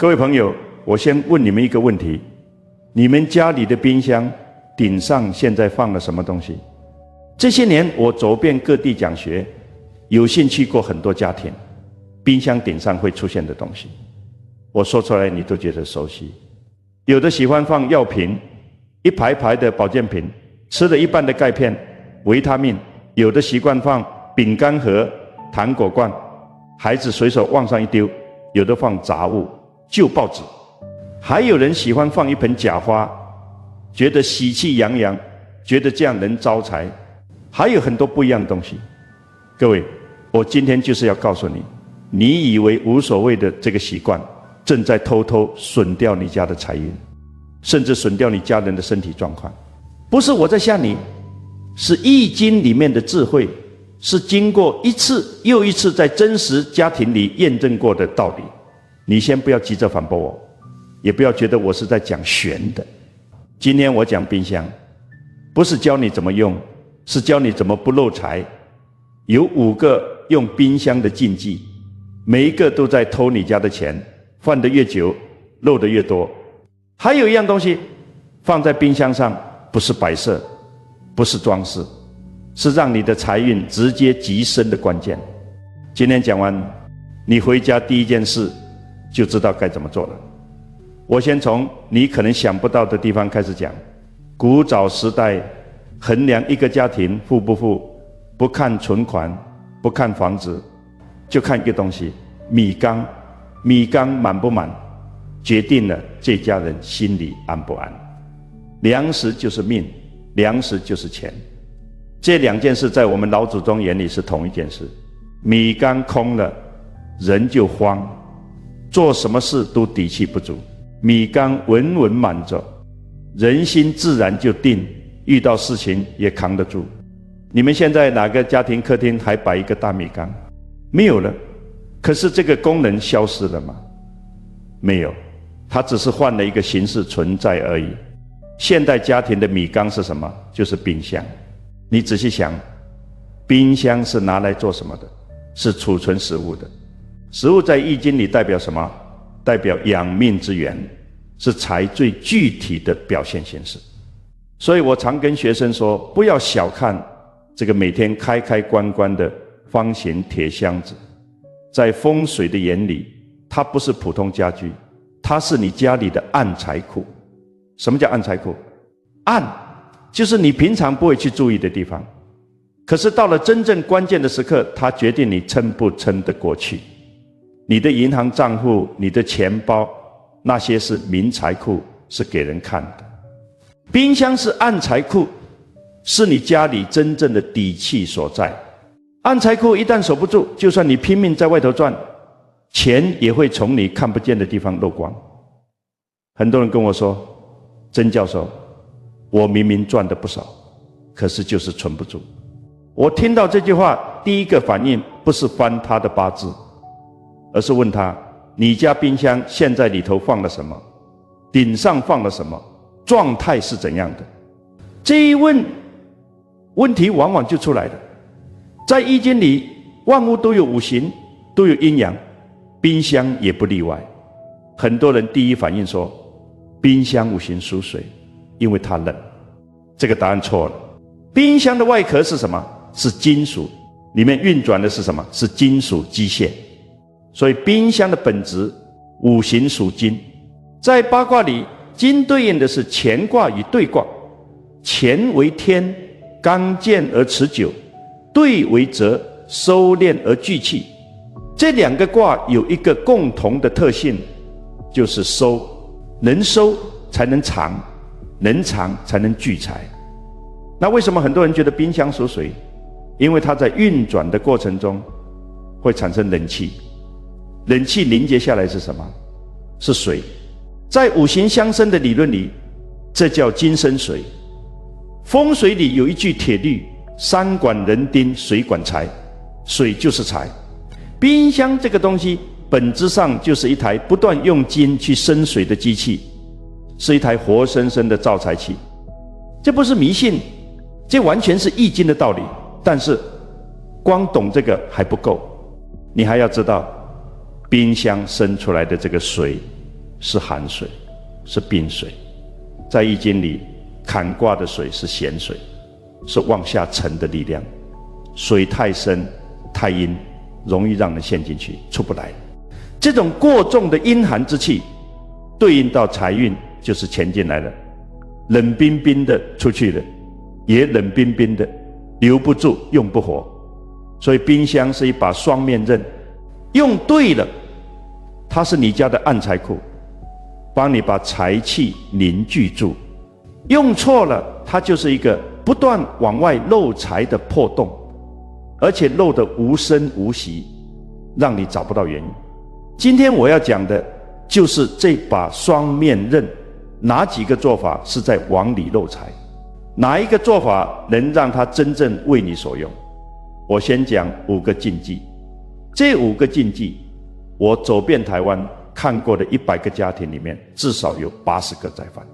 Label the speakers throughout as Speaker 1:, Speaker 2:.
Speaker 1: 各位朋友，我先问你们一个问题：你们家里的冰箱顶上现在放了什么东西？这些年我走遍各地讲学，有幸去过很多家庭，冰箱顶上会出现的东西，我说出来你都觉得熟悉。有的喜欢放药瓶，一排排的保健品，吃了一半的钙片、维他命；有的习惯放饼干盒、糖果罐，孩子随手往上一丢；有的放杂物、旧报纸；还有人喜欢放一盆假花，觉得喜气洋洋，觉得这样能招财。还有很多不一样的东西。各位，我今天就是要告诉你，你以为无所谓的这个习惯，正在偷偷损掉你家的财运，甚至损掉你家人的身体状况。不是我在吓你，是易经里面的智慧，是经过一次又一次在真实家庭里验证过的道理。你先不要急着反驳我，也不要觉得我是在讲玄的。今天我讲冰箱，不是教你怎么用，是教你怎么不漏财。有5个用冰箱的禁忌，每一个都在偷你家的钱，放得越久漏得越多。还有一样东西放在冰箱上，不是摆设，不是装饰，是让你的财运直接提升的关键。今天讲完，你回家第一件事就知道该怎么做了。我先从你可能想不到的地方开始讲。古早时代衡量一个家庭富不富，不看存款，不看房子，就看一个东西，米缸。米缸满不满，决定了这家人心里安不安。粮食就是命，粮食就是钱。这2件事在我们老祖宗眼里是同一件事。米缸空了，人就慌，做什么事都底气不足；米缸稳稳满着，人心自然就定，遇到事情也扛得住。你们现在哪个家庭客厅还摆一个大米缸？没有了。可是这个功能消失了吗？没有，它只是换了一个形式存在而已。现代家庭的米缸是什么？就是冰箱。你仔细想，冰箱是拿来做什么的？是储存食物的。食物在易经里代表什么？代表养命之源，是财最具体的表现形式。所以我常跟学生说，不要小看这个每天开开关关的方形铁箱子。在风水的眼里，它不是普通家具，它是你家里的暗财库。什么叫暗财库？暗就是你平常不会去注意的地方，可是到了真正关键的时刻，它决定你撑不撑得过去。你的银行账户，你的钱包，那些是明财库，是给人看的。冰箱是暗财库，是你家里真正的底气所在。暗财库一旦守不住，就算你拼命在外头赚，钱也会从你看不见的地方漏光。很多人跟我说，曾教授，我明明赚得不少，可是就是存不住。我听到这句话，第一个反应不是翻他的八字，而是问他，你家冰箱现在里头放了什么？顶上放了什么？状态是怎样的？这一问题往往就出来了。在易经里，万物都有五行，都有阴阳，冰箱也不例外。很多人第一反应说，冰箱五行属水，因为它冷。这个答案错了。冰箱的外壳是什么？是金属，里面运转的是什么？是金属机械。所以冰箱的本质，五行属金。在八卦里，金对应的是乾卦与兑卦。乾为天，刚健而持久；兑为泽，收敛而聚气。这2个卦有一个共同的特性，就是收，能收才能藏，能藏才能聚财。那为什么很多人觉得冰箱属水？因为它在运转的过程中会产生冷气，冷气凝结下来是什么？是水。在五行相生的理论里，这叫金生水。风水里有一句铁律，山管人丁，水管财，水就是财。冰箱这个东西本质上就是一台不断用金去生水的机器，是一台活生生的造财器。这不是迷信，这完全是易经的道理。但是光懂这个还不够，你还要知道冰箱生出来的这个水是寒水，是冰水。在易经里，坎卦的水是咸水，是往下沉的力量。水太深太阴，容易让人陷进去出不来。这种过重的阴寒之气对应到财运，就是钱进来了，冷冰冰的出去了，也冷冰冰的留不住，用不活。所以冰箱是一把双面刃，用对了，它是你家的暗财库，帮你把财气凝聚住；用错了，它就是一个不断往外漏财的破洞，而且漏得无声无息，让你找不到原因。今天我要讲的就是这把双面刃，哪几个做法是在往里漏财，哪一个做法能让它真正为你所用。我先讲5个禁忌。这5个禁忌，我走遍台湾看过的100个家庭里面，至少有80个在犯。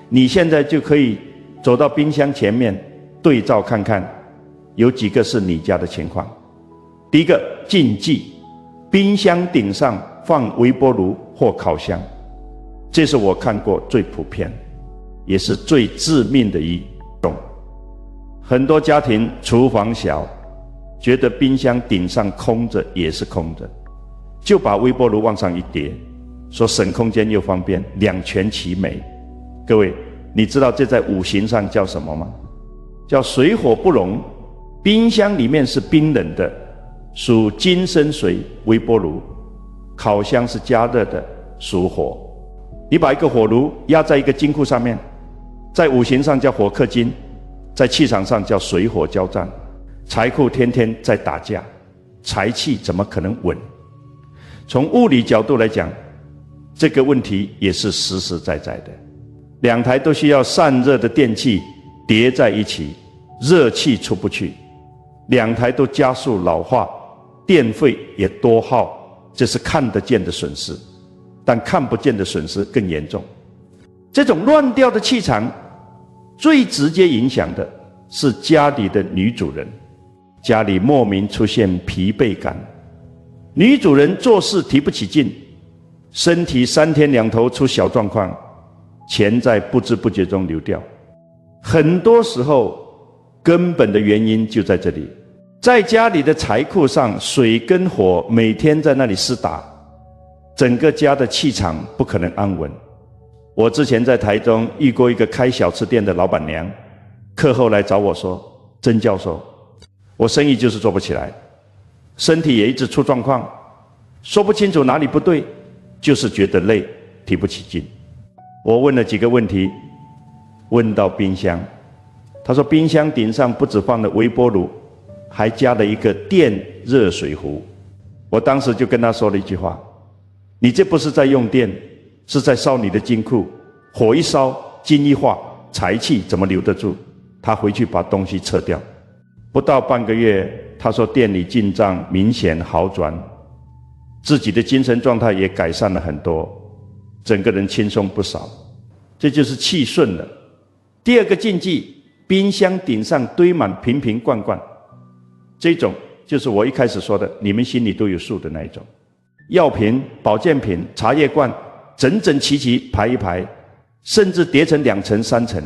Speaker 1: 你现在就可以走到冰箱前面对照看看，有几个是你家的情况。第一个禁忌，冰箱顶上放微波炉或烤箱，这是我看过最普遍也是最致命的一种。很多家庭厨房小，觉得冰箱顶上空着也是空着，就把微波炉往上一叠，说省空间又方便，两全其美。各位，你知道这在五行上叫什么吗？叫水火不容。冰箱里面是冰冷的，属金生水，微波炉；烤箱是加热的，属火。你把一个火炉压在一个金库上面，在五行上叫火克金，在气场上叫水火交战。财库天天在打架，财气怎么可能稳？从物理角度来讲，这个问题也是实实在在的。2台都需要散热的电器叠在一起，热气出不去，2台都加速老化，电费也多耗，这是看得见的损失。但看不见的损失更严重。这种乱掉的气场，最直接影响的是家里的女主人。家里莫名出现疲惫感，女主人做事提不起劲，身体3天2头出小状况，钱在不知不觉中流掉。很多时候根本的原因就在这里，在家里的财库上，水跟火每天在那里厮打，整个家的气场不可能安稳。我之前在台中遇过一个开小吃店的老板娘，课后来找我说：曾教授，我生意就是做不起来，身体也一直出状况，说不清楚哪里不对，就是觉得累，提不起劲。我问了几个问题，问到冰箱，他说冰箱顶上不只放了微波炉，还加了一个电热水壶。我当时就跟他说了一句话：你这不是在用电，是在烧你的金库，火一烧，金一化，财气怎么留得住？他回去把东西撤掉。不到半个月，他说店里进账明显好转，自己的精神状态也改善了很多，整个人轻松不少。这就是气顺了。第2个禁忌，冰箱顶上堆满瓶瓶罐罐，这种就是我一开始说的，你们心里都有数的那一种。药品、保健品、茶叶罐整整齐齐排一排，甚至叠成2层3层。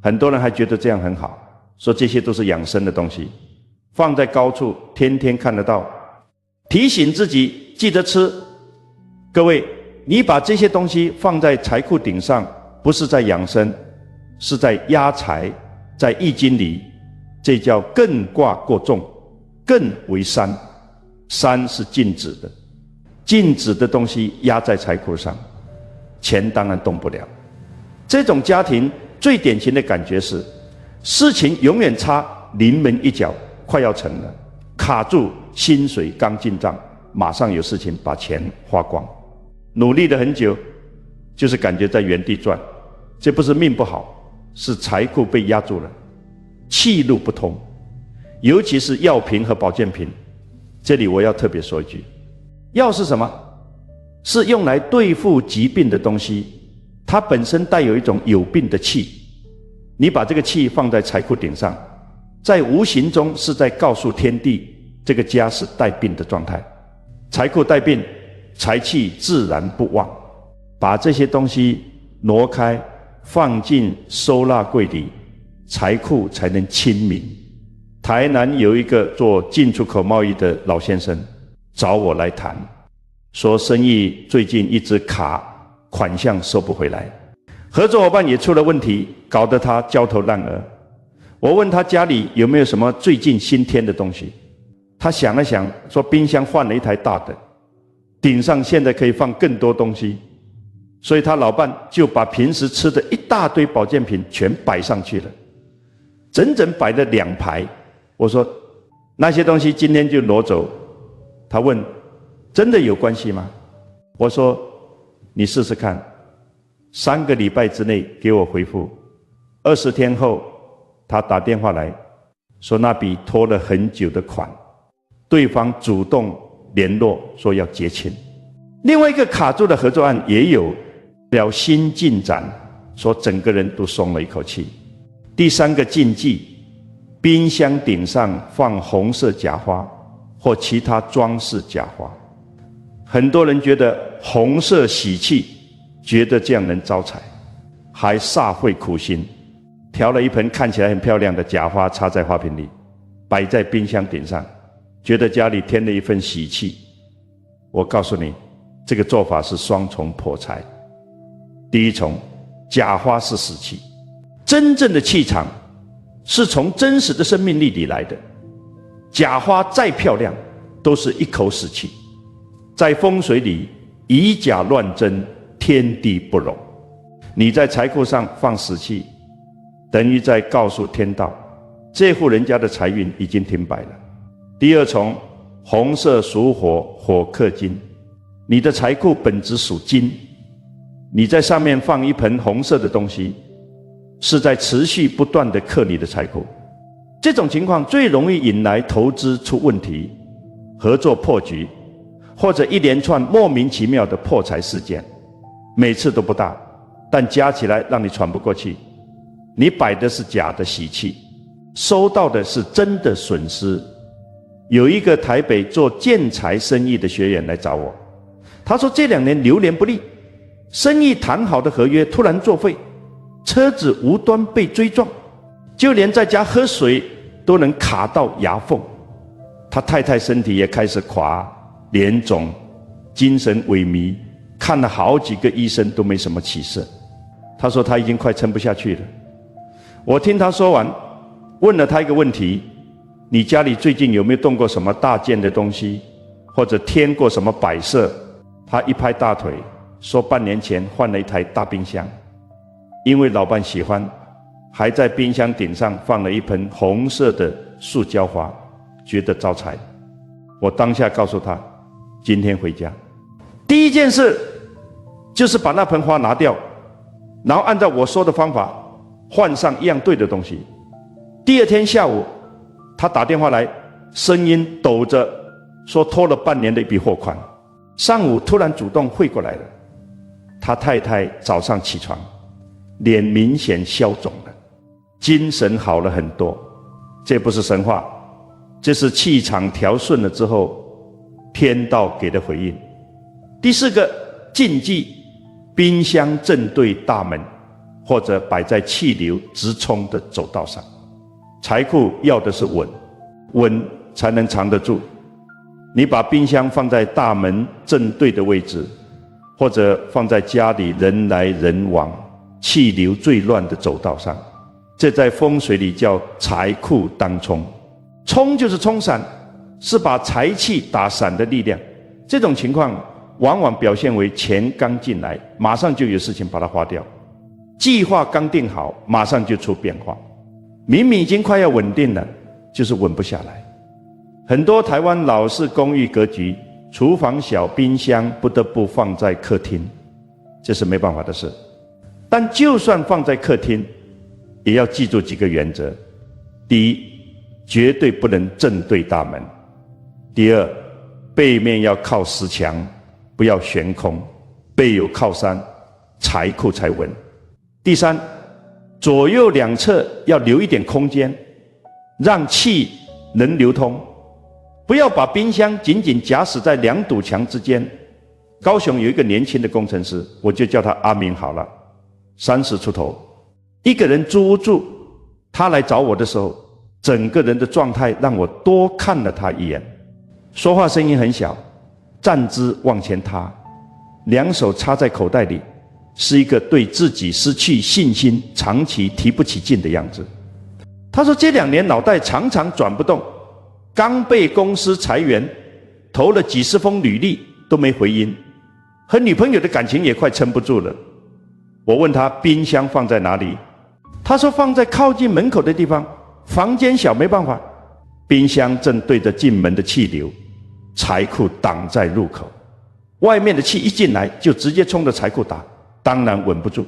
Speaker 1: 很多人还觉得这样很好，说这些都是养生的东西，放在高处天天看得到，提醒自己记得吃。各位，你把这些东西放在财库顶上，不是在养生，是在压财。在易经里，这叫艮卦过重，艮为山，山是静止的，静止的东西压在财库上，钱当然动不了。这种家庭最典型的感觉是，事情永远差临门一脚，快要成了，卡住，薪水刚进账，马上有事情把钱花光，努力了很久，就是感觉在原地转。这不是命不好，是财库被压住了，气路不通。尤其是药品和保健品，这里我要特别说一句，药是什么？是用来对付疾病的东西，它本身带有一种有病的气，你把这个气放在财库顶上，在无形中是在告诉天地，这个家是带病的状态。财库带病，财气自然不旺。把这些东西挪开，放进收纳柜里，财库才能清明。台南有一个做进出口贸易的老先生找我来谈，说生意最近一直卡，款项收不回来，合作伙伴也出了问题，搞得他焦头烂额。我问他家里有没有什么最近新添的东西，他想了想说冰箱换了一台大的，顶上现在可以放更多东西，所以他老伴就把平时吃的一大堆保健品全摆上去了，整整摆了2排。我说那些东西今天就挪走。他问真的有关系吗？我说你试试看，3个礼拜之内给我回复。20天后他打电话来说那笔拖了很久的款，对方主动联络说要结清。另外一个卡住的合作案也有了新进展，说整个人都松了一口气。第3个禁忌，冰箱顶上放红色假花或其他装饰假花。很多人觉得红色喜气，觉得这样能招财，还煞费苦心调了一盆看起来很漂亮的假花插在花瓶里，摆在冰箱顶上，觉得家里添了一份喜气。我告诉你，这个做法是双重破财。第一重，假花是死气，真正的气场是从真实的生命力里来的，假花再漂亮都是一口死气。在风水里，以假乱真，天地不容。你在财库上放死气，等于在告诉天道，这户人家的财运已经停摆了。第二重，红色属火，火克金，你的财库本质属金，你在上面放一盆红色的东西，是在持续不断地克你的财库。这种情况最容易引来投资出问题、合作破局，或者一连串莫名其妙的破财事件。每次都不大，但加起来让你喘不过气。你摆的是假的喜气，收到的是真的损失。有一个台北做建材生意的学员来找我，他说这2年流年不利，生意谈好的合约突然作废，车子无端被追撞，就连在家喝水都能卡到牙缝。他太太身体也开始垮，脸肿，精神萎靡，看了好几个医生都没什么起色。他说他已经快撑不下去了。我听他说完，问了他一个问题，你家里最近有没有动过什么大件的东西，或者添过什么摆设？他一拍大腿说半年前换了一台大冰箱，因为老伴喜欢，还在冰箱顶上放了一盆红色的塑胶花，觉得招财。我当下告诉他，今天回家第一件事就是把那盆花拿掉，然后按照我说的方法换上一样对的东西。第2天下午他打电话来，声音抖着说拖了半年的一笔货款，上午突然主动汇过来了。他太太早上起床，脸明显消肿了，精神好了很多。这不是神话，这是气场调顺了之后天道给的回应。第4个禁忌，冰箱正对大门，或者摆在气流直冲的走道上。财库要的是稳，稳才能藏得住。你把冰箱放在大门正对的位置，或者放在家里人来人往、气流最乱的走道上，这在风水里叫财库当冲。冲就是冲散，是把财气打散的力量。这种情况往往表现为钱刚进来，马上就有事情把它花掉；计划刚定好，马上就出变化。明明已经快要稳定了，就是稳不下来。很多台湾老式公寓格局，厨房小，冰箱不得不放在客厅，这是没办法的事。但就算放在客厅，也要记住几个原则：第一，绝对不能正对大门；第二，背面要靠实墙，不要悬空，背有靠山，财库才稳；第三，左右两侧要留一点空间，让气能流通，不要把冰箱紧紧夹死在2堵墙之间，高雄有一个年轻的工程师，我就叫他阿明好了，30出头，一个人租屋住。他来找我的时候，整个人的状态让我多看了他一眼。说话声音很小，站姿往前塌，两手插在口袋里，是一个对自己失去信心、长期提不起劲的样子。他说这2年脑袋常常转不动，刚被公司裁员，投了几十封履历都没回音，和女朋友的感情也快撑不住了。我问他冰箱放在哪里，他说放在靠近门口的地方，房间小没办法。冰箱正对着进门的气流，财库挡在入口，外面的气一进来就直接冲着财库打，当然稳不住。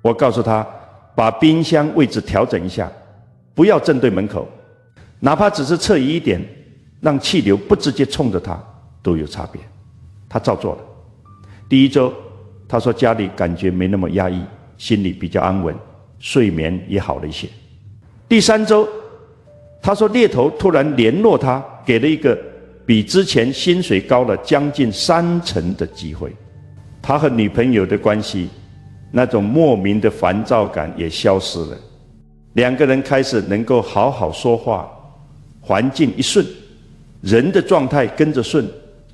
Speaker 1: 我告诉他把冰箱位置调整一下，不要正对门口，哪怕只是侧移一点，让气流不直接冲着他都有差别。他照做了。第1周他说家里感觉没那么压抑，心里比较安稳，睡眠也好了一些。第3周他说猎头突然联络他，给了一个比之前薪水高了将近30%的机会。他和女朋友的关系那种莫名的烦躁感也消失了，2个人开始能够好好说话，环境一顺，人的状态跟着顺，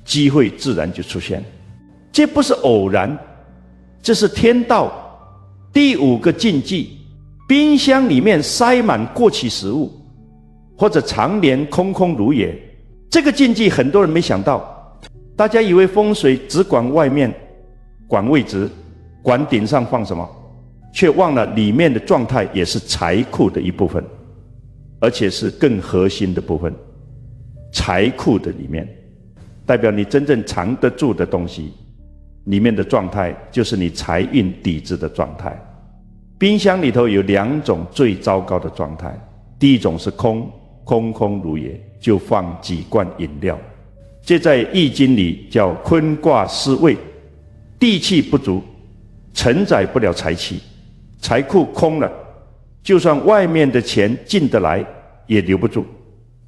Speaker 1: 机会自然就出现。这不是偶然，这是天道。第5个禁忌，冰箱里面塞满过期食物，或者常年空空如也。这个禁忌很多人没想到，大家以为风水只管外面，管位置，管顶上放什么，却忘了里面的状态也是财库的一部分，而且是更核心的部分。财库的里面代表你真正藏得住的东西，里面的状态就是你财运底子的状态。冰箱里头有2种最糟糕的状态，第一种是空空如也，就放几罐饮料，这在易经里叫坤卦失位，地气不足，承载不了财气，财库空了，就算外面的钱进得来也留不住，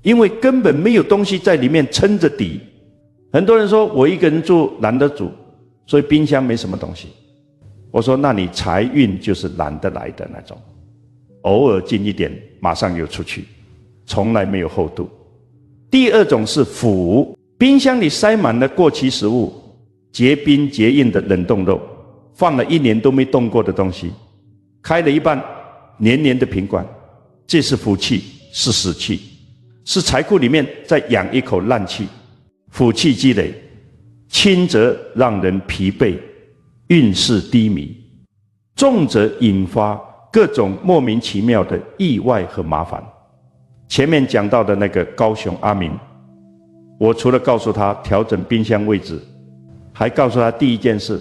Speaker 1: 因为根本没有东西在里面撑着底。很多人说我一个人住懒得煮，所以冰箱没什么东西。我说那你财运就是懒得来的那种，偶尔进一点马上又出去，从来没有厚度。第2种是腐，冰箱里塞满了过期食物，结冰结硬的冷冻肉，放了1年都没动过的东西，开了一半黏黏的瓶罐，这是腐气，是死气，是财库里面在养一口烂气。腐气积累，轻则让人疲惫，运势低迷，重则引发各种莫名其妙的意外和麻烦。前面讲到的那个高雄阿明，我除了告诉他调整冰箱位置，还告诉他第1件事，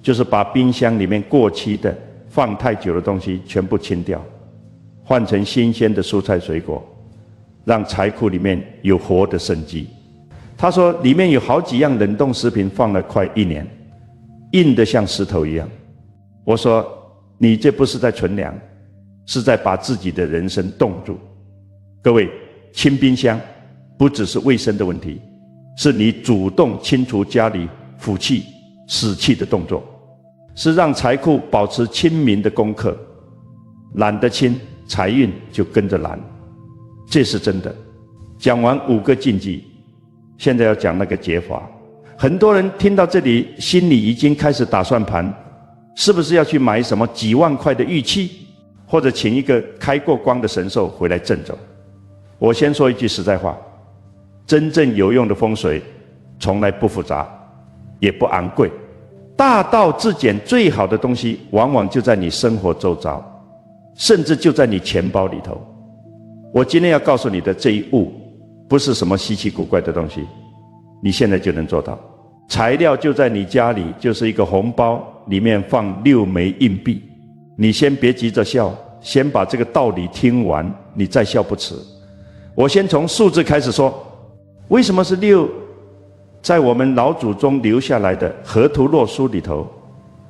Speaker 1: 就是把冰箱里面过期的放太久的东西全部清掉，换成新鲜的蔬菜水果，让财库里面有活的生机。他说里面有好几样冷冻食品放了快1年，硬得像石头一样。我说你这不是在存粮，是在把自己的人生冻住。各位，清冰箱不只是卫生的问题，是你主动清除家里腐气死气的动作，是让财库保持清明的功课。懒得清，财运就跟着懒，这是真的。讲完5个禁忌，现在要讲那个解法。很多人听到这里，心里已经开始打算盘，是不是要去买什么几万块的玉器，或者请一个开过光的神兽回来镇走。我先说一句实在话，真正有用的风水从来不复杂，也不昂贵。大道至简最好的东西，往往就在你生活周遭，甚至就在你钱包里头。我今天要告诉你的这一物，不是什么稀奇古怪的东西，你现在就能做到。材料就在你家里，就是一个红包，里面放6枚硬币。你先别急着笑，先把这个道理听完，你再笑不迟。我先从数字开始说，为什么是6？在我们老祖宗留下来的《河图洛书》里头，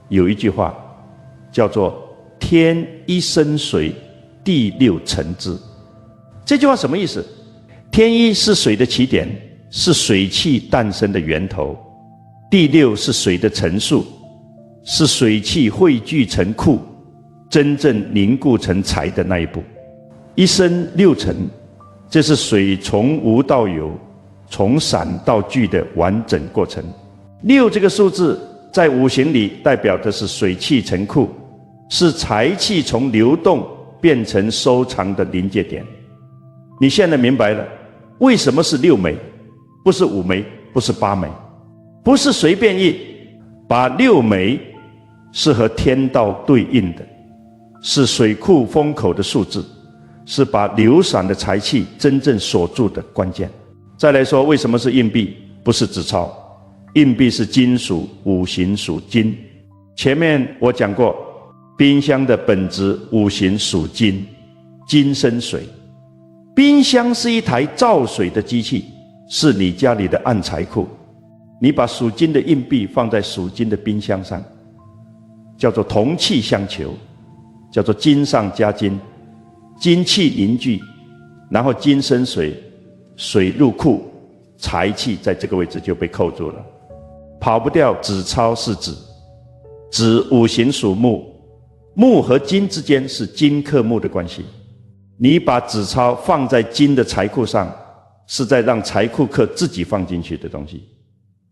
Speaker 1: 有一句话叫做“天一生水，地6成之”。这句话什么意思？天一是水的起点，是水气诞生的源头。第六是水的层数，是水汽汇聚成库，真正凝固成财的那一步。一生六层，这是水从无到有，从散到聚的完整过程。六这个数字在五行里代表的是水气成库，是财气从流动变成收藏的临界点。你现在明白了为什么是6枚，不是5枚，不是8枚，不是随便把6枚是和天道对应的，是水库风口的数字，是把流散的财气真正锁住的关键。再来说，为什么是硬币，不是纸钞？硬币是金属，五行属金。前面我讲过，冰箱的本质五行属金，金生水。冰箱是一台造水的机器，是你家里的暗财库。你把属金的硬币放在属金的冰箱上，叫做同气相求，叫做金上加金，金气凝聚，然后金生水，水入库，财气在这个位置就被扣住了，跑不掉。纸钞是纸，纸五行属木，木和金之间是金克木的关系。你把纸钞放在金的财库上，是在让财库克自己放进去的东西，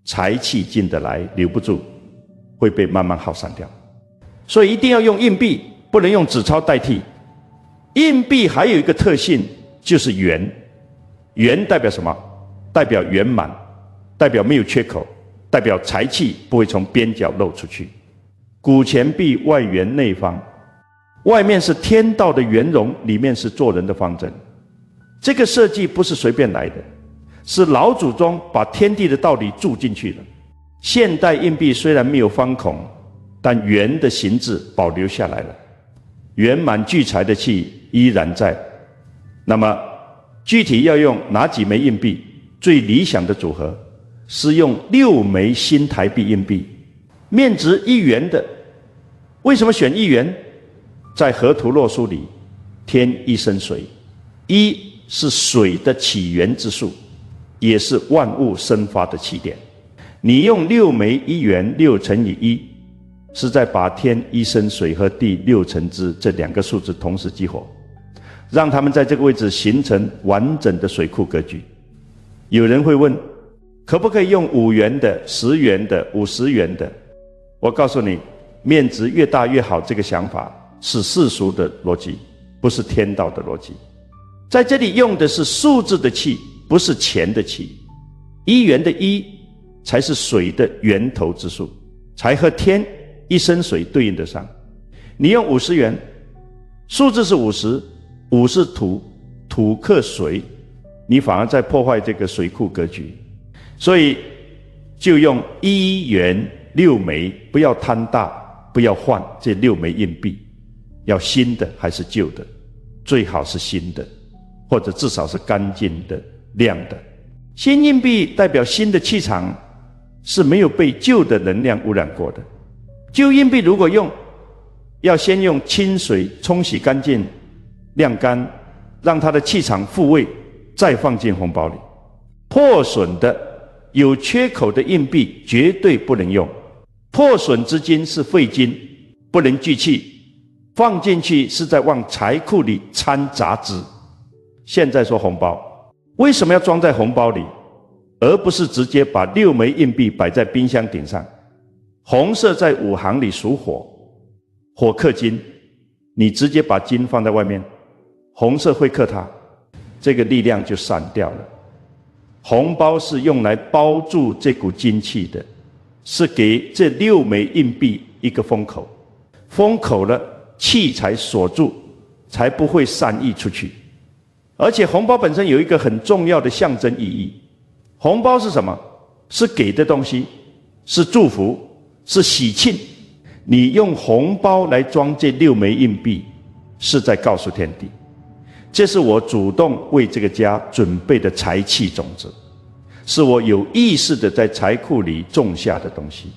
Speaker 1: 财气进得来，留不住，会被慢慢耗散掉。所以一定要用硬币，不能用纸钞代替。硬币还有一个特性，就是圆。圆代表什么？代表圆满，代表没有缺口，代表财气不会从边角漏出去。古钱币外圆内方，外面是天道的圆融，里面是做人的方针。这个设计不是随便来的，是老祖宗把天地的道理注进去了。现代硬币虽然没有方孔，但圆的形制保留下来了，圆满聚财的气依然在。那么具体要用哪几枚硬币？最理想的组合是用6枚新台币硬币，面值1元的。为什么选1元？在河图洛书里，天一生水，一是水的起源之数，也是万物生发的起点。你用6枚1元，6乘以1，是在把天一生水和地6乘之这2个数字同时激活，让它们在这个位置形成完整的水库格局。有人会问，可不可以用5元的、10元的、50元的？我告诉你，面值越大越好，这个想法是世俗的逻辑，不是天道的逻辑。在这里用的是数字的气，不是钱的气。1元的1才是水的源头之数，才和天一生水对应得上。你用50元，数字是50，五是土，土克水，你反而在破坏这个水库格局。所以就用1元6枚，不要贪大，不要换这6枚硬币，要新的还是旧的？最好是新的，或者至少是干净的、亮的。新硬币代表新的气场，是没有被旧的能量污染过的。旧硬币如果用，要先用清水冲洗干净、晾干，让它的气场复位，再放进红包里。破损的、有缺口的硬币绝对不能用。破损之金是废金，不能聚气，放进去是在往财库里掺杂质。现在说红包，为什么要装在红包里，而不是直接把6枚硬币摆在冰箱顶上？红色在五行里属火，火克金，你直接把金放在外面，红色会克它，这个力量就散掉了。红包是用来包住这股金气的，是给这6枚硬币一个封口，封口了，气才锁住，才不会散溢出去。而且红包本身有一个很重要的象征意义。红包是什么？是给的东西，是祝福，是喜庆。你用红包来装这6枚硬币，是在告诉天地，这是我主动为这个家准备的财气种子，是我有意识的在财库里种下的东西。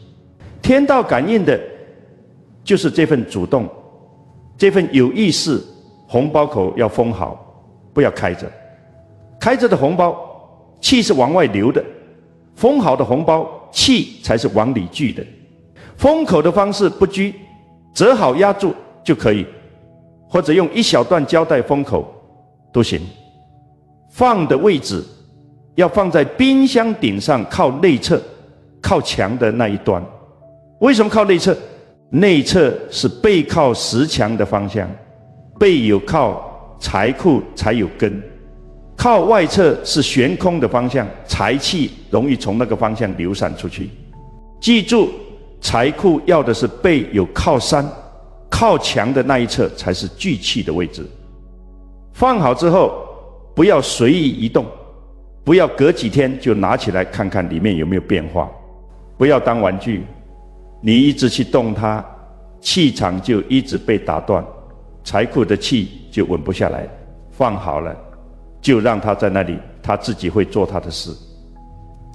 Speaker 1: 天道感应的就是这份主动，这份有意识。红包口要封好，不要开着，开着的红包气是往外流的，封好的红包气才是往里聚的。封口的方式不拘，折好压住就可以，或者用一小段胶带封口都行。放的位置要放在冰箱顶上靠内侧，靠墙的那一端。为什么靠内侧？内侧是背靠石墙的方向，背有靠财库才有根。靠外侧是悬空的方向，财气容易从那个方向流散出去。记住，财库要的是背有靠山，靠墙的那一侧才是聚气的位置。放好之后，不要随意移动，不要隔几天就拿起来看看里面有没有变化，不要当玩具。你一直去动它，气场就一直被打断，财库的气就稳不下来。放好了，就让它在那里，它自己会做它的事。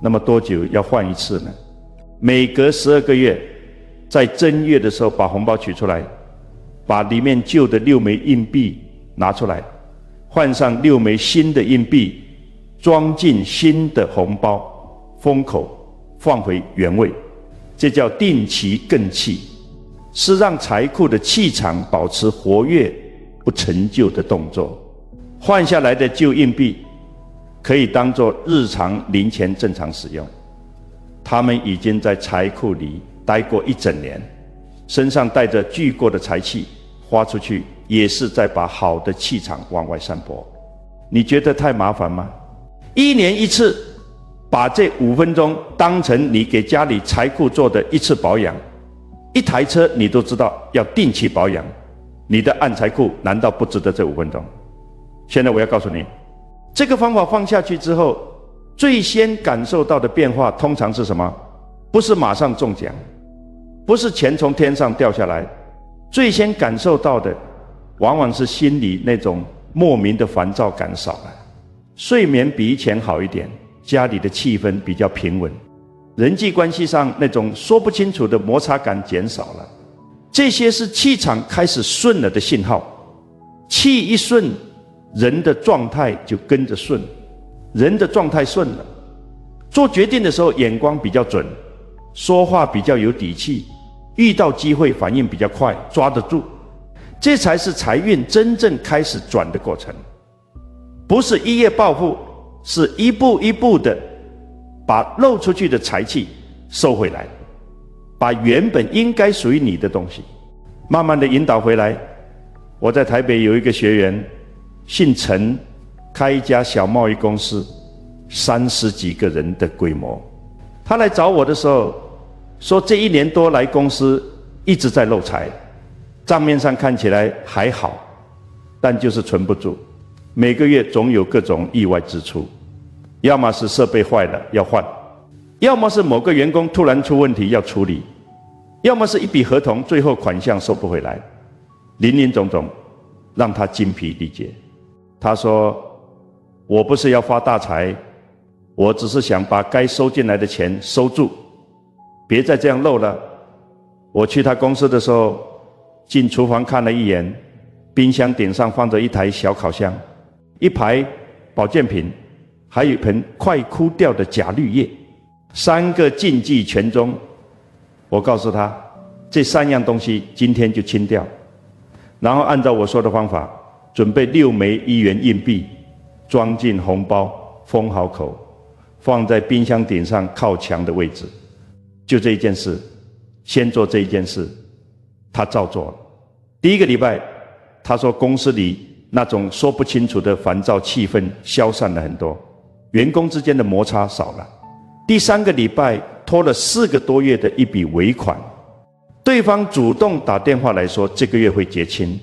Speaker 1: 那么多久要换一次呢？每隔12个月，在正月的时候把红包取出来，把里面旧的6枚硬币拿出来，换上6枚新的硬币，装进新的红包，封口放回原位。这叫定期更气，是让财库的气场保持活跃不陈旧的动作。换下来的旧硬币可以当作日常零钱正常使用。他们已经在财库里待过1整年，身上带着聚过的财气，花出去也是在把好的气场往外散播。你觉得太麻烦吗？1年1次，把这5分钟当成你给家里财库做的1次保养。1台车你都知道要定期保养，你的暗财库难道不值得这5分钟？现在我要告诉你，这个方法放下去之后，最先感受到的变化通常是什么？不是马上中奖，不是钱从天上掉下来，最先感受到的往往是心里那种莫名的烦躁感少了，睡眠比以前好一点，家里的气氛比较平稳，人际关系上那种说不清楚的摩擦感减少了。这些是气场开始顺了的信号。气一顺，人的状态就跟着顺，人的状态顺了，做决定的时候眼光比较准，说话比较有底气，遇到机会反应比较快，抓得住。这才是财运真正开始转的过程。不是一夜暴富，是一步一步的把漏出去的财气收回来，把原本应该属于你的东西慢慢的引导回来。我在台北有一个学员姓陈，开一家小贸易公司，30几个人的规模。他来找我的时候说，这1年多来公司一直在漏财，账面上看起来还好，但就是存不住，每个月总有各种意外支出，要么是设备坏了要换，要么是某个员工突然出问题要处理，要么是一笔合同最后款项收不回来，林林总总让他精疲力竭。他说，我不是要发大财，我只是想把该收进来的钱收住，别再这样漏了。我去他公司的时候，进厨房看了一眼，冰箱顶上放着一台小烤箱，一排保健品，还有一盆快枯掉的假绿叶，3个禁忌全中。我告诉他，这3样东西今天就清掉，然后按照我说的方法，准备6枚1元硬币，装进红包，封好口，放在冰箱顶上靠墙的位置。就这一件事，先做这一件事，他照做了。第1个礼拜，他说公司里那种说不清楚的烦躁气氛消散了很多，员工之间的摩擦少了。第3个礼拜，拖了4个多月的一笔尾款，对方主动打电话来说这个月会结清。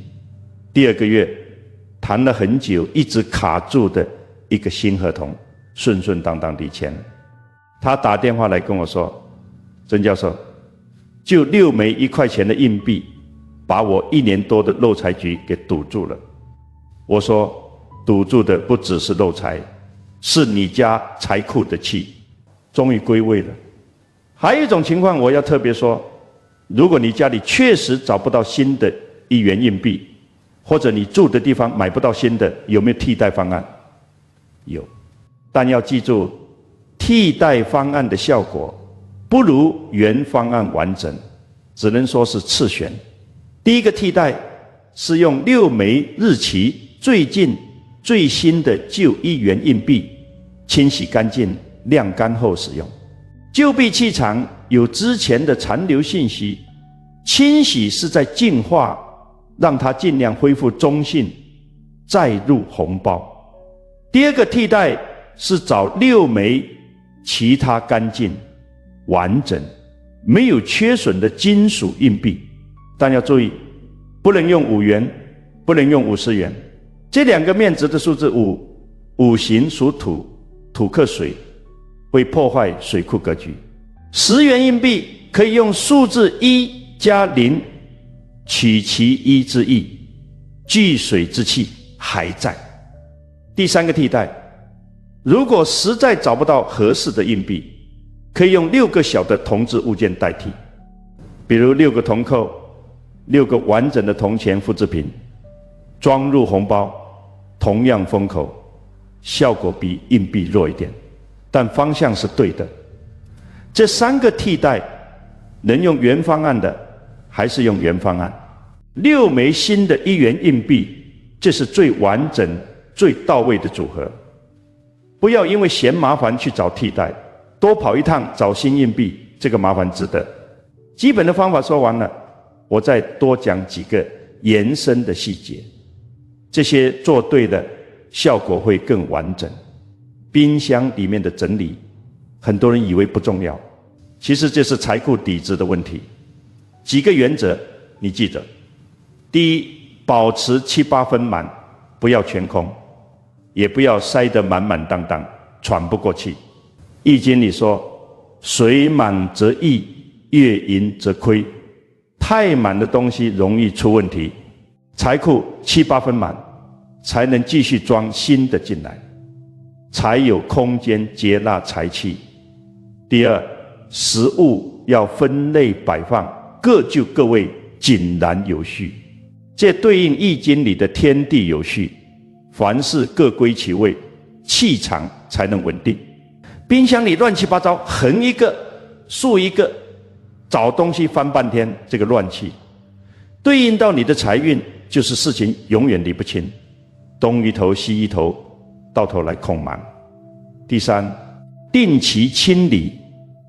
Speaker 1: 第2个月，谈了很久一直卡住的一个新合同，顺顺当当地签。他打电话来跟我说，曾教授，就6枚1块钱的硬币，把我1年多的漏财局给堵住了。我说，堵住的不只是漏财，是你家财库的气，终于归位了。还有一种情况我要特别说，如果你家里确实找不到新的1元硬币，或者你住的地方买不到新的，有没有替代方案？有，但要记住，替代方案的效果不如原方案完整，只能说是次选。第一个替代是用6枚日期最近最新的旧1元硬币清洗干净晾干后使用。旧币气场有之前的残留信息，清洗是在净化，让它尽量恢复中性，再入红包。第二个替代是找6枚其他干净完整没有缺损的金属硬币，但要注意不能用5元，不能用50元。这2个面值的数字5，五行属土，土克水，会破坏水库格局。10元硬币可以用数字1加0，取其一之意，聚水之气还在。第3个替代，如果实在找不到合适的硬币，可以用6个小的铜制物件代替，比如6个铜扣、6个完整的铜钱复制品，装入红包，同样封口，效果比硬币弱一点，但方向是对的。这3个替代，能用原方案的还是用原方案。6枚新的1元硬币，这是最完整最到位的组合。不要因为嫌麻烦去找替代，多跑一趟找新硬币，这个麻烦值得。基本的方法说完了，我再多讲几个延伸的细节，这些做对的效果会更完整。冰箱里面的整理，很多人以为不重要，其实这是财库底子的问题。几个原则你记着：第一，保持7、8分满，不要全空，也不要塞得满满当当，喘不过气。易经里说，水满则溢，月盈则亏。太满的东西容易出问题，财库7、8分满，才能继续装新的进来，才有空间接纳财气。第二，食物要分类摆放，各就各位，井然有序。这对应易经里的天地有序，凡事各归其位，气场才能稳定。冰箱里乱七八糟，横一个竖一个，找东西翻半天，这个乱气对应到你的财运，就是事情永远理不清，东一头西一头，到头来空忙。第三，定期清理，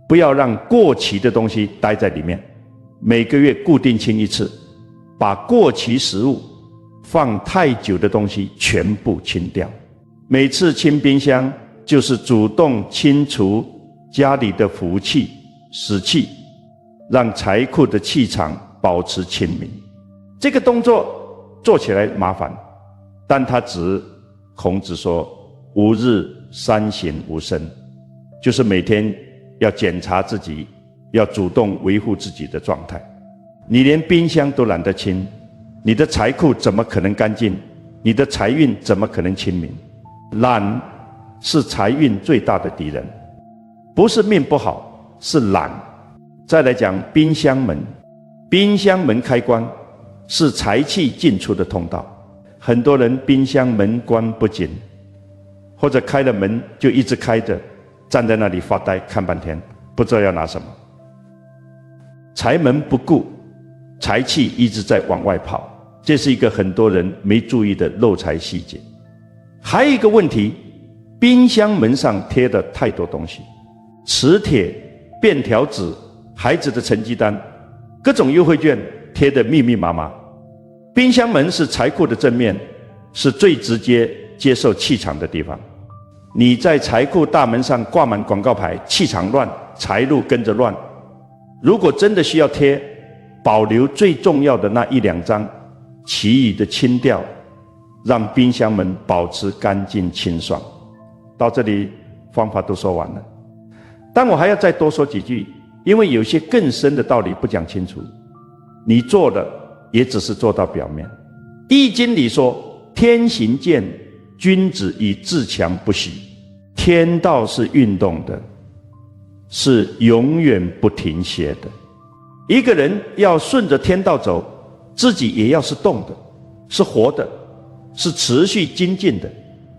Speaker 1: 不要让过期的东西待在里面，每个月固定清一次，把过期食物放太久的东西全部清掉。每次清冰箱就是主动清除家里的福气死气，让财库的气场保持清明。这个动作做起来麻烦，但它指孔子说吾日三省吾身，就是每天要检查自己，要主动维护自己的状态。你连冰箱都懒得清，你的财库怎么可能干净？你的财运怎么可能清明？懒是财运最大的敌人，不是命不好，是懒。再来讲冰箱门，冰箱门开关是财气进出的通道，很多人冰箱门关不紧，或者开了门就一直开着，站在那里发呆看半天，不知道要拿什么。财门不顾，财气一直在往外跑，这是一个很多人没注意的漏财细节。还有一个问题，冰箱门上贴的太多东西，磁铁、便条纸、孩子的成绩单，各种优惠券贴得密密麻麻。冰箱门是财库的正面，是最直接接受气场的地方。你在财库大门上挂满广告牌，气场乱，财路跟着乱。如果真的需要贴，保留最重要的那1、2张，其余的清掉，让冰箱门保持干净清爽。到这里方法都说完了，但我还要再多说几句，因为有些更深的道理不讲清楚，你做的也只是做到表面。易经里说，天行健，君子以自强不息。天道是运动的，是永远不停歇的。一个人要顺着天道走，自己也要是动的，是活的，是持续精进的。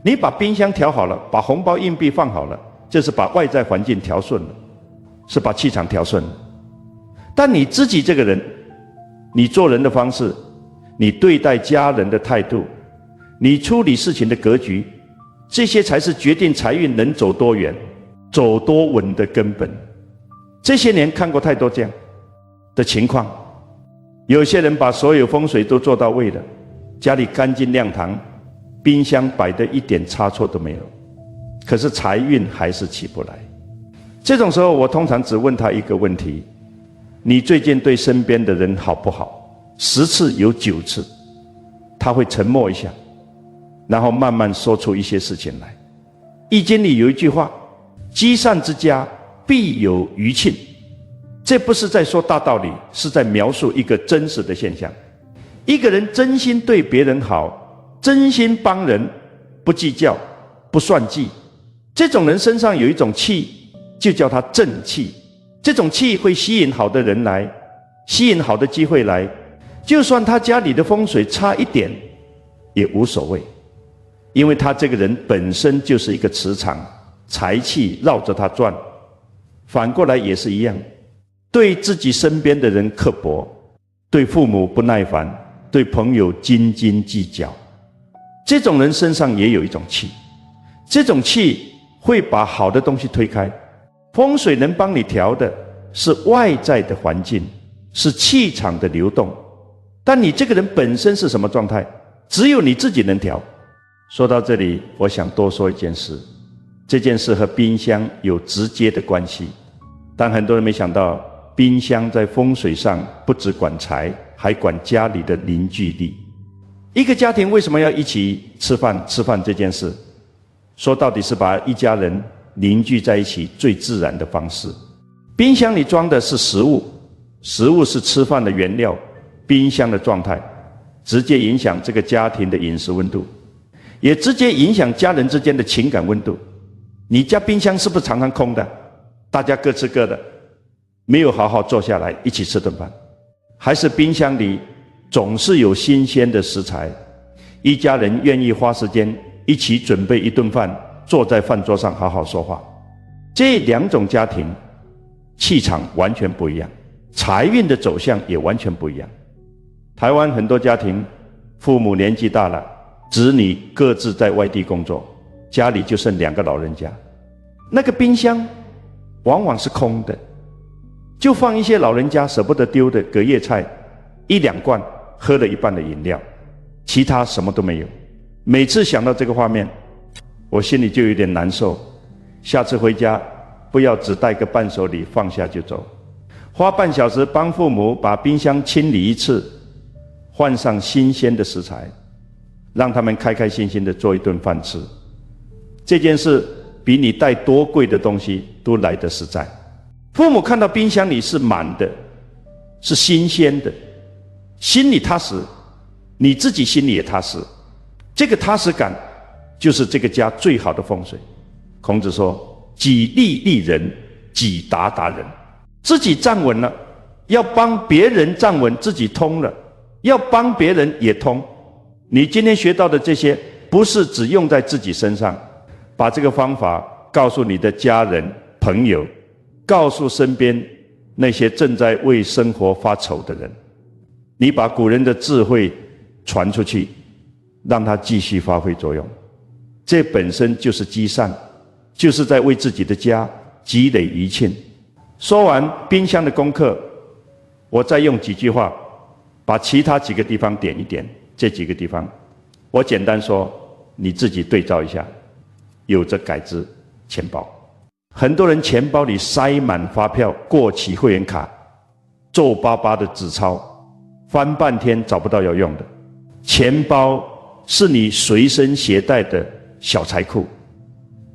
Speaker 1: 你把冰箱调好了，把红包硬币放好了，这是把外在环境调顺了。是把气场调顺。但你自己这个人，你做人的方式，你对待家人的态度，你处理事情的格局，这些才是决定财运能走多远、走多稳的根本。这些年看过太多这样的情况，有些人把所有风水都做到位了，家里干净亮堂，冰箱摆得一点差错都没有，可是财运还是起不来。这种时候我通常只问他一个问题：你最近对身边的人好不好？10次有9次他会沉默一下，然后慢慢说出一些事情来。易经里有一句话：积善之家必有余庆。这不是在说大道理，是在描述一个真实的现象。一个人真心对别人好，真心帮人，不计较，不算计，这种人身上有一种气，就叫他正气。这种气会吸引好的人来，吸引好的机会来，就算他家里的风水差一点也无所谓，因为他这个人本身就是一个磁场，财气绕着他转。反过来也是一样，对自己身边的人刻薄，对父母不耐烦，对朋友斤斤计较，这种人身上也有一种气，这种气会把好的东西推开。风水能帮你调的是外在的环境，是气场的流动，但你这个人本身是什么状态，只有你自己能调。说到这里，我想多说一件事，这件事和冰箱有直接的关系，但很多人没想到，冰箱在风水上不只管财，还管家里的凝聚力。一个家庭为什么要一起吃饭？吃饭这件事，说到底是把一家人凝聚在一起最自然的方式。冰箱里装的是食物，食物是吃饭的原料，冰箱的状态直接影响这个家庭的饮食温度，也直接影响家人之间的情感温度。你家冰箱是不是常常空的？大家各吃各的，没有好好坐下来一起吃顿饭？还是冰箱里总是有新鲜的食材，一家人愿意花时间一起准备一顿饭，坐在饭桌上好好说话？这两种家庭气场完全不一样，财运的走向也完全不一样。台湾很多家庭，父母年纪大了，子女各自在外地工作，家里就剩2个老人家，那个冰箱往往是空的，就放一些老人家舍不得丢的隔夜菜，1、2罐喝了一半的饮料，其他什么都没有。每次想到这个画面，我心里就有点难受。下次回家不要只带个伴手礼放下就走，花半小时帮父母把冰箱清理一次，换上新鲜的食材，让他们开开心心的做一顿饭吃。这件事比你带多贵的东西都来得实在。父母看到冰箱里是满的，是新鲜的，心里踏实，你自己心里也踏实。这个踏实感就是这个家最好的风水。孔子说：己利利人，己达达人。自己站稳了，要帮别人站稳，自己通了，要帮别人也通。你今天学到的这些，不是只用在自己身上，把这个方法告诉你的家人、朋友，告诉身边那些正在为生活发愁的人。你把古人的智慧传出去，让它继续发挥作用，这本身就是积善，就是在为自己的家积累余庆。说完冰箱的功课，我再用几句话把其他几个地方点一点。这几个地方我简单说，你自己对照一下。有着改之，钱包。很多人钱包里塞满发票、过期会员卡、皱巴巴的纸钞，翻半天找不到要用的。钱包是你随身携带的小财库，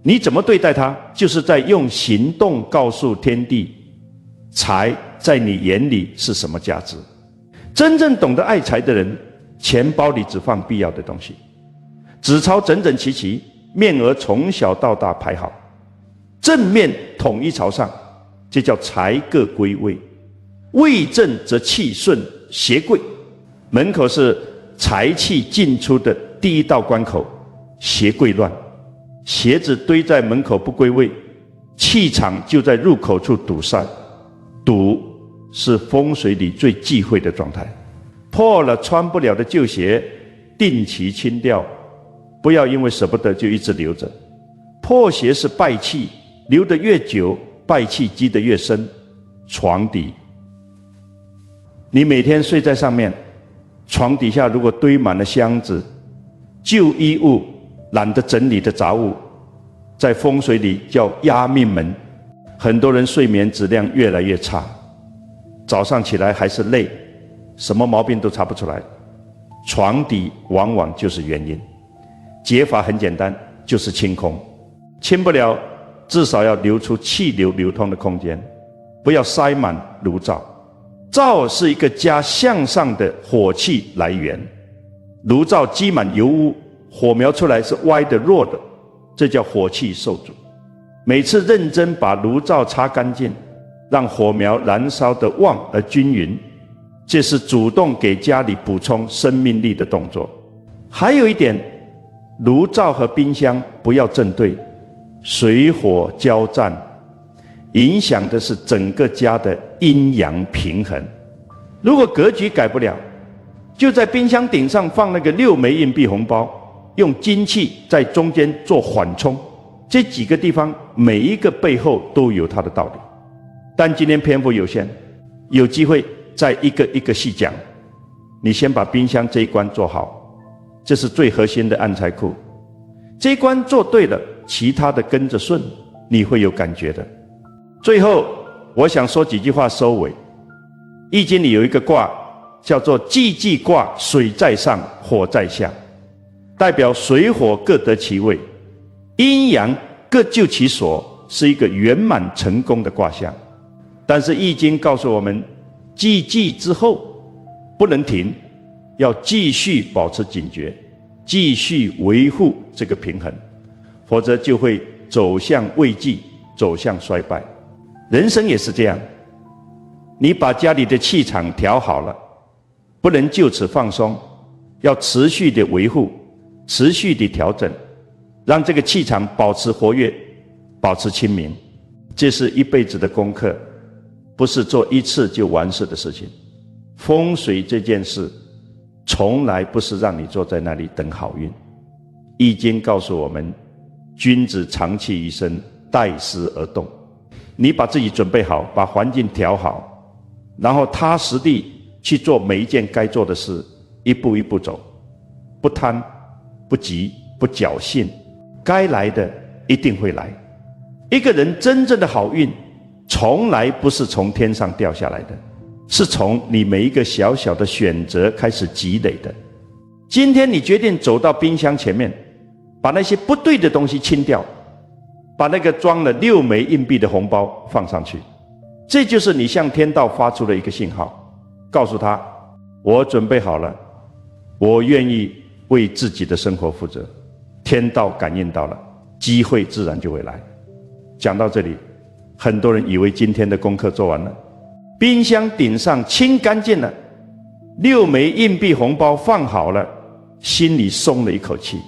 Speaker 1: 你怎么对待它，就是在用行动告诉天地，财在你眼里是什么价值。真正懂得爱财的人，钱包里只放必要的东西，纸钞整整齐齐，面额从小到大排好，正面统一朝上，这叫财各归位。位正则气顺，鞋柜门口是财气进出的第一道关口，鞋柜乱，鞋子堆在门口不归位，气场就在入口处堵塞，堵是风水里最忌讳的状态。破了穿不了的旧鞋，定期清掉，不要因为舍不得就一直留着。破鞋是败气，留得越久，败气积得越深。床底，你每天睡在上面，床底下如果堆满了箱子、旧衣物、懒得整理的杂物，在风水里叫压命门，很多人睡眠质量越来越差，早上起来还是累，什么毛病都查不出来。床底往往就是原因。解法很简单，就是清空。清不了，至少要留出气流流通的空间，不要塞满炉灶。灶是一个家向上的火气来源，炉灶积满油污，火苗出来是歪的弱的，这叫火气受阻。每次认真把炉灶擦干净，让火苗燃烧得旺而均匀，这是主动给家里补充生命力的动作。还有一点，炉灶和冰箱不要正对，水火交战，影响的是整个家的阴阳平衡。如果格局改不了，就在冰箱顶上放那个6枚硬币红包，用金器在中间做缓冲，这几个地方每一个背后都有它的道理。但今天篇幅有限，有机会再一个一个细讲。你先把冰箱这一关做好，这是最核心的安财库。这一关做对了，其他的跟着顺，你会有感觉的。最后我想说几句话收尾。易经里有一个卦叫做既济卦，水在上，火在下，代表水火各得其位，阴阳各就其所，是一个圆满成功的卦象。但是易经告诉我们，既济之后不能停，要继续保持警觉，继续维护这个平衡，否则就会走向未济，走向衰败。人生也是这样，你把家里的气场调好了，不能就此放松，要持续的维护，持续的调整，让这个气场保持活跃，保持清明。这是一辈子的功课，不是做一次就完事的事情。风水这件事从来不是让你坐在那里等好运。易经告诉我们，君子长气于身，待时而动。你把自己准备好，把环境调好，然后踏实地去做每一件该做的事，一步一步走，不贪不急不侥幸，该来的一定会来。一个人真正的好运从来不是从天上掉下来的，是从你每一个小小的选择开始积累的。今天你决定走到冰箱前面，把那些不对的东西清掉，把那个装了6枚硬币的红包放上去，这就是你向天道发出的一个信号，告诉他，我准备好了，我愿意为自己的生活负责。天道感应到了，机会自然就会来。讲到这里，很多人以为今天的功课做完了，冰箱顶上清干净了，6枚硬币红包放好了，心里松了一口气，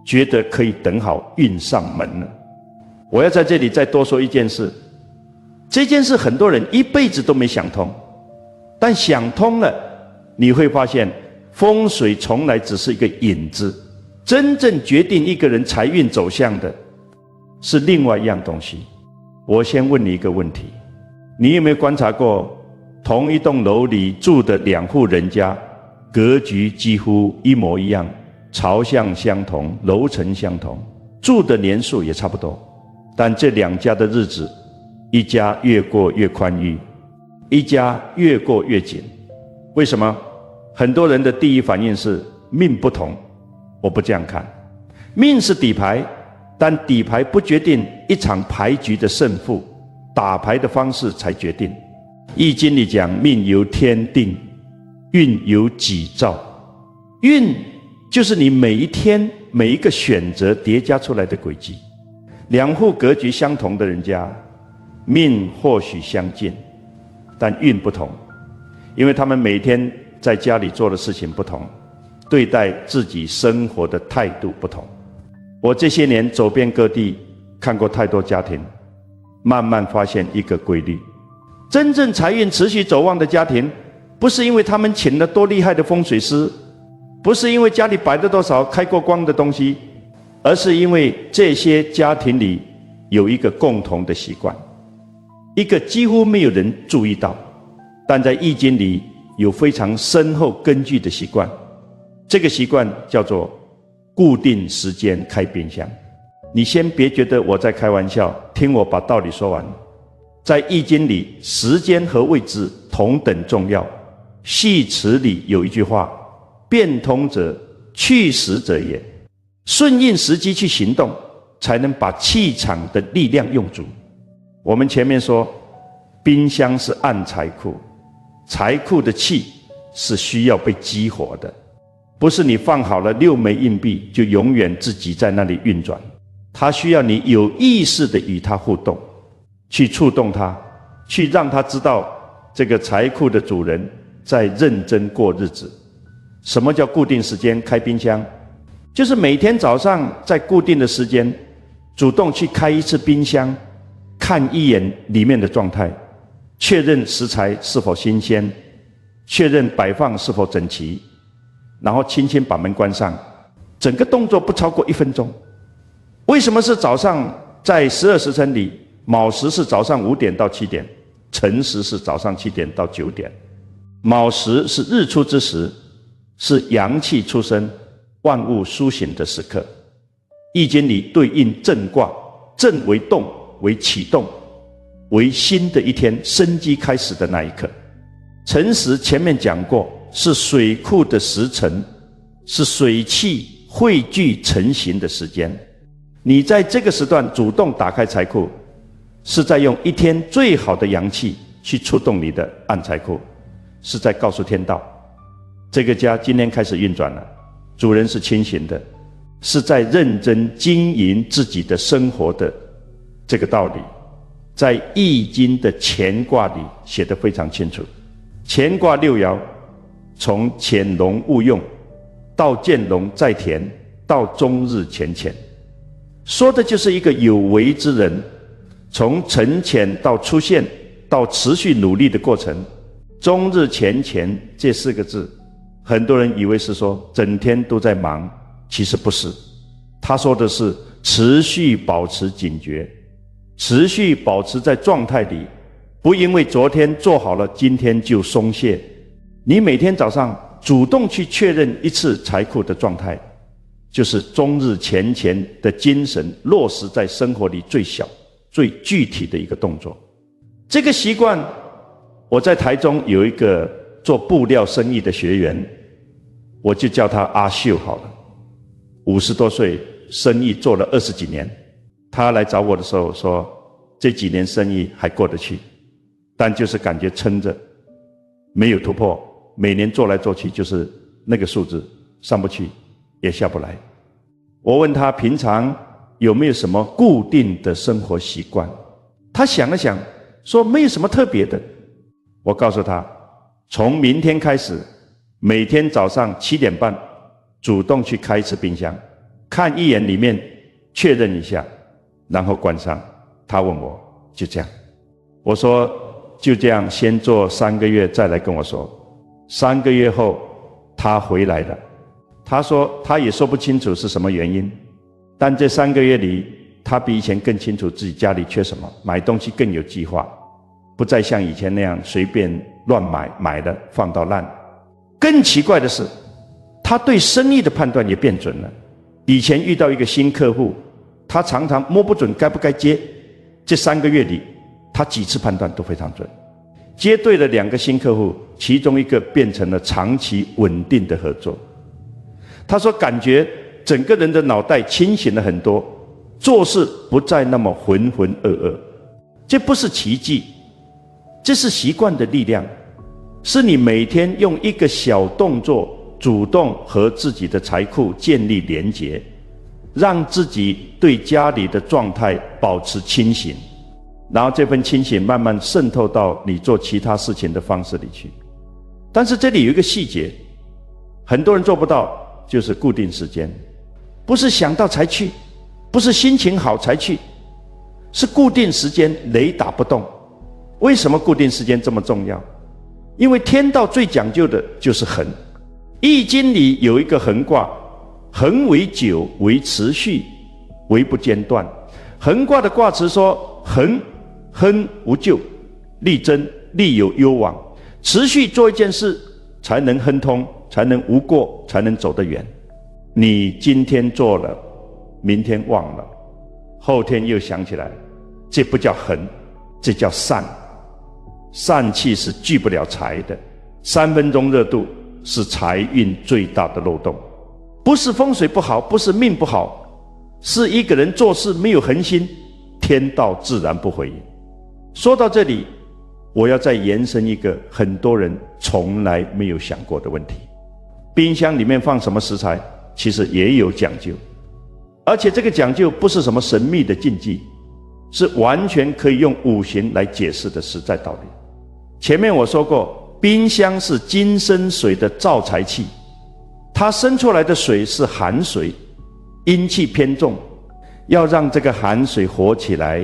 Speaker 1: 觉得可以等好运上门了。我要在这里再多说一件事，这件事很多人一辈子都没想通，但想通了，你会发现风水从来只是一个引子，真正决定一个人财运走向的是另外一样东西。我先问你一个问题，你有没有观察过同一栋楼里住的2户人家，格局几乎一模一样，朝向相同，楼层相同，住的年数也差不多，但这2家的日子，一家越过越宽裕，一家越过越紧。为什么？很多人的第一反应是命不同。我不这样看，命是底牌，但底牌不决定一场牌局的胜负，打牌的方式才决定。易经里讲，命由天定，运由己造。运就是你每一天每一个选择叠加出来的轨迹。2户格局相同的人家，命或许相近，但运不同，因为他们每天在家里做的事情不同，对待自己生活的态度不同。我这些年走遍各地，看过太多家庭，慢慢发现一个规律：真正财运持续走旺的家庭，不是因为他们请了多厉害的风水师，不是因为家里摆了多少开过光的东西，而是因为这些家庭里有一个共同的习惯，一个几乎没有人注意到，但在易经里有非常深厚根据的习惯。这个习惯叫做固定时间开冰箱。你先别觉得我在开玩笑，听我把道理说完。在易经里，时间和位置同等重要。系辞里有一句话：变通者，去时者也。顺应时机去行动，才能把气场的力量用足。我们前面说，冰箱是暗财库，财库的气是需要被激活的，不是你放好了6枚硬币就永远自己在那里运转。它需要你有意识地与它互动，去触动它，去让它知道这个财库的主人在认真过日子。什么叫固定时间开冰箱？就是每天早上在固定的时间，主动去开一次冰箱，看一眼里面的状态，确认食材是否新鲜，确认摆放是否整齐，然后轻轻把门关上。整个动作不超过1分钟。为什么是早上？在12时辰里，卯时是早上5点到7点，辰时是早上7点到9点。卯时是日出之时，是阳气出生、万物苏醒的时刻。易经里对应震卦，震为动，为启动，为新的一天生机开始的那一刻。辰时前面讲过，是水库的时辰，是水气汇聚成型的时间。你在这个时段主动打开财库，是在用一天最好的阳气去触动你的暗财库，是在告诉天道，这个家今天开始运转了，主人是清醒的，是在认真经营自己的生活的这个道理。在易经的乾卦里写得非常清楚。乾卦6爻，从潜龙勿用到见龙在田，到终日乾乾，说的就是一个有为之人从沉潜到出现到持续努力的过程。终日乾乾这4个字，很多人以为是说整天都在忙，其实不是。他说的是持续保持警觉，持续保持在状态里，不因为昨天做好了今天就松懈。你每天早上主动去确认一次财库的状态，就是终日乾乾的精神落实在生活里最小最具体的一个动作。这个习惯，我在台中有一个做布料生意的学员，我就叫他阿秀好了。50多岁，生意做了20几年。他来找我的时候说，这几年生意还过得去，但就是感觉撑着，没有突破，每年做来做去就是那个数字，上不去也下不来。我问他平常有没有什么固定的生活习惯，他想了想说没有什么特别的。我告诉他，从明天开始，每天早上7点半主动去开一次冰箱，看一眼里面，确认一下，然后关上。他问我，就这样。我说就这样，先做3个月再来跟我说。3个月后他回来了，他说他也说不清楚是什么原因，但这3个月里，他比以前更清楚自己家里缺什么，买东西更有计划，不再像以前那样随便乱买，买了放到烂。更奇怪的是，他对生意的判断也变准了。以前遇到一个新客户，他常常摸不准该不该接，这3个月里，他几次判断都非常准。接对了2个新客户，其中一个变成了长期稳定的合作。他说感觉整个人的脑袋清醒了很多，做事不再那么浑浑噩噩。这不是奇迹，这是习惯的力量，是你每天用一个小动作主动和自己的财库建立连结，让自己对家里的状态保持清醒，然后这份清醒慢慢渗透到你做其他事情的方式里去。但是这里有一个细节，很多人做不到，就是固定时间，不是想到才去，不是心情好才去，是固定时间，雷打不动。为什么固定时间这么重要？因为天道最讲究的就是恒。易经里有一个恒卦，恒为久，为持续，为不间断。恒卦的卦辞说：恒，亨无咎，力争，力有攸往。持续做一件事，才能亨通，才能无过，才能走得远。你今天做了，明天忘了，后天又想起来，这不叫恒，这叫散。散气是聚不了财的，3分钟热度是财运最大的漏洞。不是风水不好，不是命不好，是一个人做事没有恒心，天道自然不回应。说到这里，我要再延伸一个很多人从来没有想过的问题：冰箱里面放什么食材，其实也有讲究，而且这个讲究不是什么神秘的禁忌，是完全可以用五行来解释的实在道理。前面我说过，冰箱是金生水的造财器，它生出来的水是寒水，阴气偏重，要让这个寒水活起来，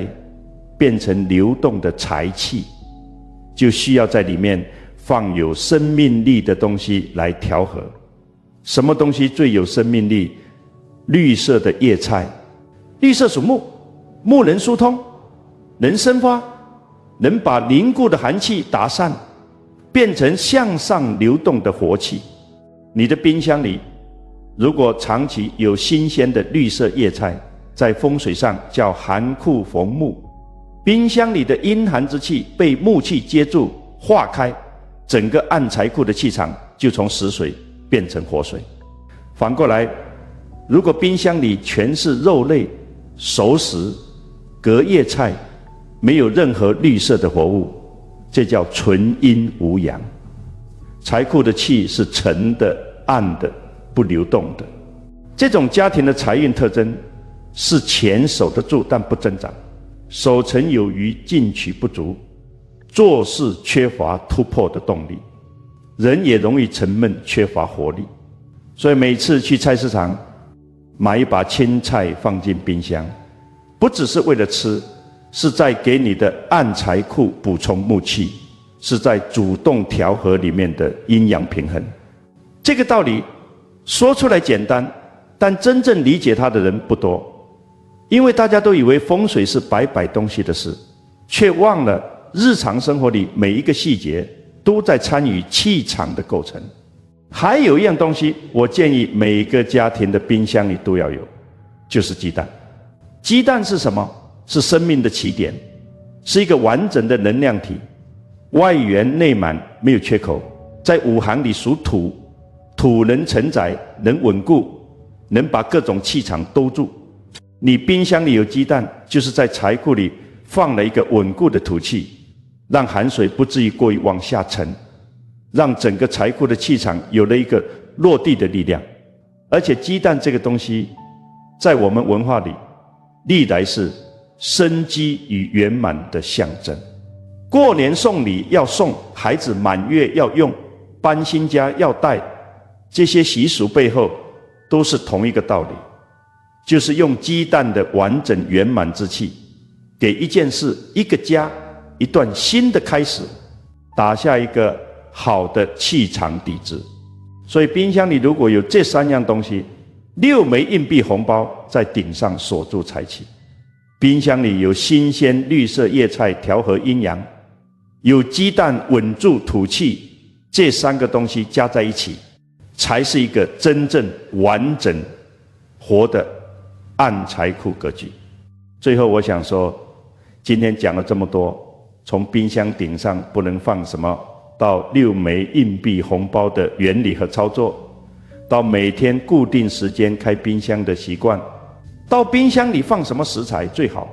Speaker 1: 变成流动的财气，就需要在里面放有生命力的东西来调和。什么东西最有生命力？绿色的叶菜。绿色属木，木能疏通，能生发，能把凝固的寒气打散，变成向上流动的活气。你的冰箱里如果长期有新鲜的绿色叶菜，在风水上叫寒库逢木，冰箱里的阴寒之气被木气接住化开，整个暗财库的气场就从死水变成活水。反过来，如果冰箱里全是肉类、熟食、隔夜菜，没有任何绿色的活物，这叫纯阴无阳。财库的气是沉的、暗的、不流动的。这种家庭的财运特征是钱守得住但不增长，守成有余，进取不足，做事缺乏突破的动力，人也容易沉闷，缺乏活力。所以每次去菜市场买一把青菜放进冰箱，不只是为了吃，是在给你的暗财库补充木气，是在主动调和里面的阴阳平衡。这个道理说出来简单，但真正理解它的人不多。因为大家都以为风水是摆东西的事，却忘了日常生活里每一个细节都在参与气场的构成。还有一样东西，我建议每个家庭的冰箱里都要有，就是鸡蛋。鸡蛋是什么？是生命的起点，是一个完整的能量体，外圆内满，没有缺口。在五行里属土，土能承载，能稳固，能把各种气场兜住。你冰箱里有鸡蛋，就是在财库里放了一个稳固的土气，让寒水不至于过于往下沉，让整个财库的气场有了一个落地的力量。而且鸡蛋这个东西在我们文化里历来是生机与圆满的象征。过年送礼要送，孩子满月要用，搬新家要带，这些习俗背后都是同一个道理，就是用鸡蛋的完整圆满之气，给一件事、一个家、一段新的开始打下一个好的气场底子。所以冰箱里如果有这3样东西，6枚硬币红包在顶上锁住财气，冰箱里有新鲜绿色叶菜调和阴阳，有鸡蛋稳住土气，这3个东西加在一起，才是一个真正完整活的暗财库格局。最后我想说，今天讲了这么多，从冰箱顶上不能放什么，到6枚硬币红包的原理和操作，到每天固定时间开冰箱的习惯，到冰箱里放什么食材最好，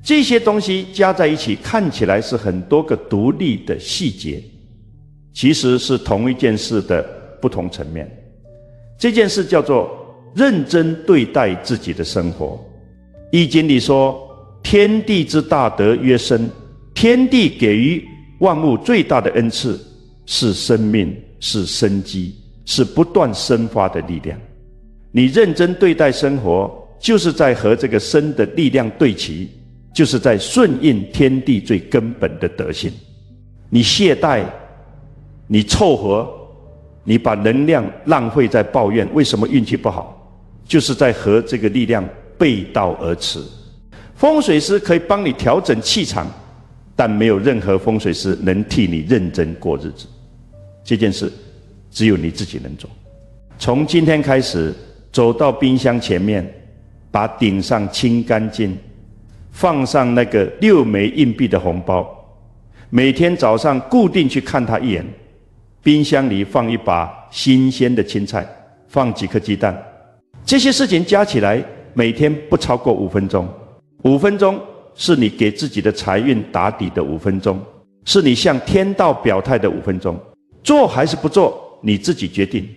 Speaker 1: 这些东西加在一起，看起来是很多个独立的细节，其实是同一件事的不同层面。这件事叫做认真对待自己的生活。易经里说，天地之大德曰生，天地给予万物最大的恩赐是生命，是生机，是不断生发的力量。你认真对待生活，就是在和这个生的力量对齐，就是在顺应天地最根本的德性。你懈怠，你凑合，你把能量浪费在抱怨为什么运气不好，就是在和这个力量背道而驰。风水师可以帮你调整气场，但没有任何风水师能替你认真过日子。这件事只有你自己能做。从今天开始，走到冰箱前面，把顶上清干净，放上那个6枚硬币的红包，每天早上固定去看它一眼。冰箱里放一把新鲜的青菜，放几颗鸡蛋，这些事情加起来每天不超过5分钟。5分钟是你给自己的财运打底的5分钟，是你向天道表态的5分钟。做还是不做，你自己决定。